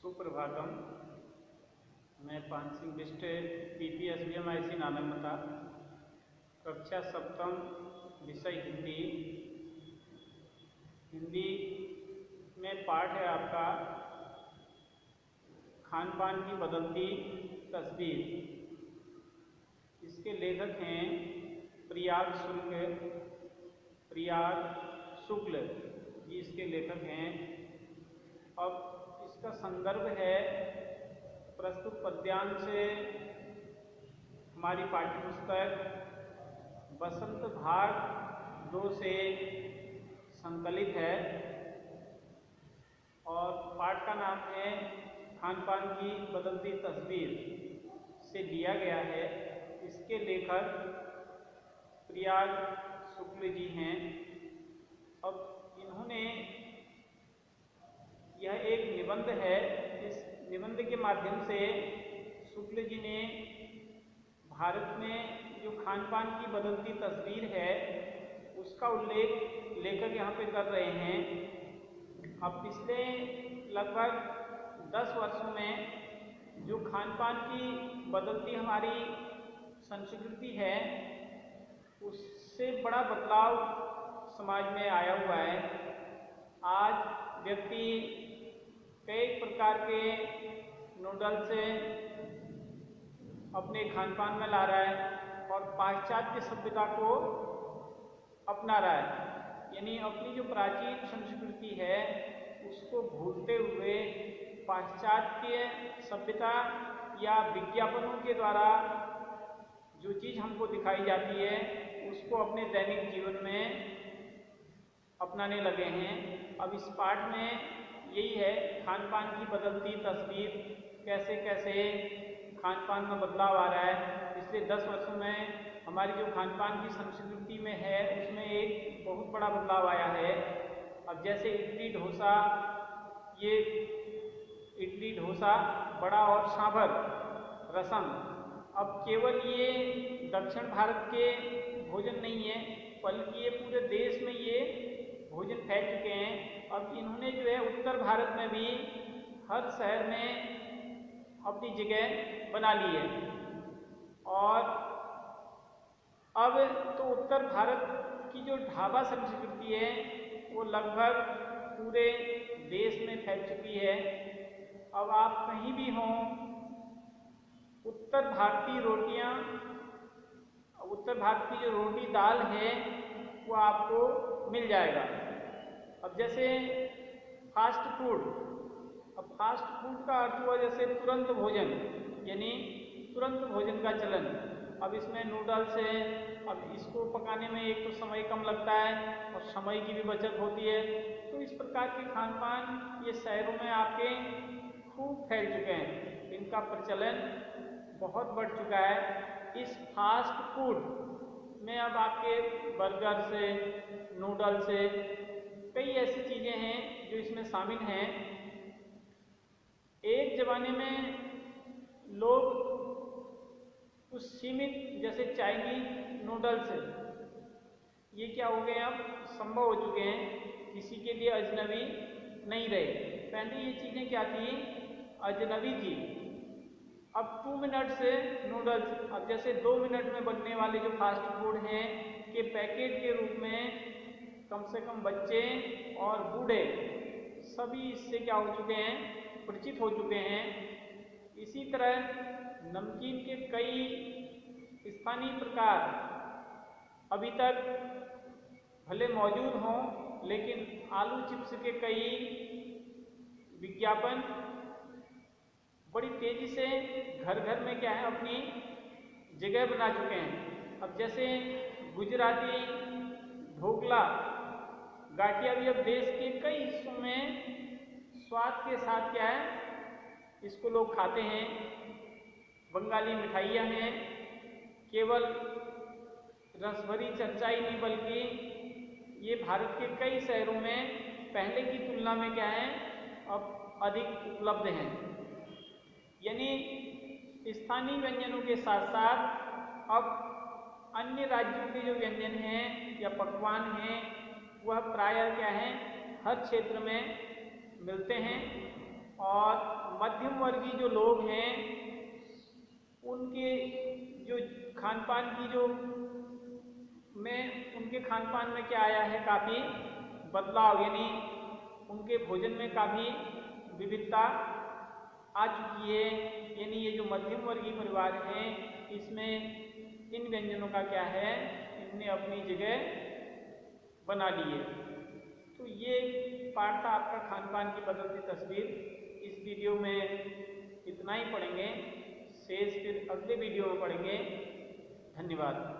सुप्रभातम। मैं पान सिंह बिष्ट PPSBMIC नालंदा, कक्षा सप्तम, विषय हिंदी। हिंदी में पाठ है आपका खान पान की बदलती तस्वीर। इसके लेखक हैं प्रियाग शुक्ल जी, इसके लेखक हैं। अब इसका संदर्भ है प्रस्तुत पद्यांश से हमारी पाठ्यपुस्तक बसंत भाग 2 से संकलित है और पाठ का नाम है खान पान की बदलती तस्वीर से लिया गया है। इसके लेखक प्रियाग शुक्ल जी हैं। अब इन्होंने यह एक निबंध है। इस निबंध के माध्यम से शुक्ल जी ने भारत में जो खान पान की बदलती तस्वीर है उसका उल्लेख लेखक यहाँ पे कर रहे हैं। अब पिछले लगभग 10 वर्षों में जो खान पान की बदलती हमारी संस्कृति है उससे बड़ा बदलाव समाज में आया हुआ है। आज व्यक्ति कई प्रकार के नूडल्स अपने खान पान में ला रहा है और पाश्चात्य सभ्यता को अपना रहा है। यानी अपनी जो प्राचीन संस्कृति है उसको भूलते हुए पाश्चात्य सभ्यता या विज्ञापनों के द्वारा जो चीज़ हमको दिखाई जाती है उसको अपने दैनिक जीवन में अपनाने लगे हैं। अब इस पाठ में यही है खान पान की बदलती तस्वीर, कैसे कैसे खान पान में बदलाव आ रहा है। पिछले 10 वर्षों में हमारी जो खान पान की संस्कृति में है उसमें एक बहुत बड़ा बदलाव आया है। अब जैसे इडली डोसा, ये इडली डोसा, बड़ा और सांभर रसम, अब केवल ये दक्षिण भारत के भोजन नहीं है बल्कि ये पूरे देश में ये भोजन फैल चुके हैं। अब इन्होंने जो है उत्तर भारत में भी हर शहर में अपनी जगह बना ली है। और अब तो उत्तर भारत की जो ढाबा संस्कृति है वो लगभग पूरे देश में फैल चुकी है। अब आप कहीं भी हों, उत्तर भारतीय रोटियां, उत्तर भारत की जो रोटी दाल है वो आपको मिल जाएगा। अब जैसे फास्ट फूड, अब फास्ट फूड का अर्थ हुआ जैसे तुरंत भोजन, यानी तुरंत भोजन का चलन। अब इसमें नूडल्स है। अब इसको पकाने में एक तो समय कम लगता है और समय की भी बचत होती है। तो इस प्रकार के खान पान ये शहरों में आपके खूब फैल चुके हैं, इनका प्रचलन बहुत बढ़ चुका है। इस फास्ट फूड में अब आपके बर्गर से, नूडल्स से, कई ऐसी चीज़ें हैं जो इसमें शामिल हैं। एक ज़माने में लोग कुछ सीमित जैसे चाइनीज नूडल्स, ये क्या हो गए, अब संभव हो चुके हैं, किसी के लिए अजनबी नहीं रहे। पहले ये चीज़ें क्या थी, अजनबी थी। अब 2 मिनट से नूडल्स, अब जैसे 2 मिनट में बनने वाले जो फास्ट फूड हैं के पैकेट के रूप में कम से कम बच्चे और बूढ़े सभी इससे क्या हो चुके हैं, परिचित हो चुके हैं। इसी तरह नमकीन के कई स्थानीय प्रकार अभी तक भले मौजूद हों, लेकिन आलू चिप्स के कई विज्ञापन बड़ी तेजी से घर घर में क्या है अपनी जगह बना चुके हैं। अब जैसे गुजराती ढोकला, गाठिया भी अब देश के कई हिस्सों में स्वाद के साथ क्या है इसको लोग खाते हैं। बंगाली मिठाइयाँ हैं, केवल रसभरी चर्चा ही नहीं बल्कि ये भारत के कई शहरों में पहले की तुलना में क्या है अब अधिक उपलब्ध हैं। यानी स्थानीय व्यंजनों के साथ साथ अब अन्य राज्यों के जो व्यंजन हैं या पकवान हैं वह प्रायः क्या है हर क्षेत्र में मिलते हैं। और मध्यम वर्गीय जो लोग हैं उनके जो खान पान की जो उनके खान पान में क्या आया है, काफ़ी बदलाव, यानी उनके भोजन में काफ़ी विविधता आ चुकी है। यानी ये जो मध्यम वर्गीय परिवार हैं इसमें इन व्यंजनों का क्या है, इनने अपनी जगह बना ली है। तो ये पार्ट था आपका खान पान की बदलती तस्वीर। इस वीडियो में इतना ही पढ़ेंगे, शेष फिर अगले वीडियो में पढ़ेंगे। धन्यवाद।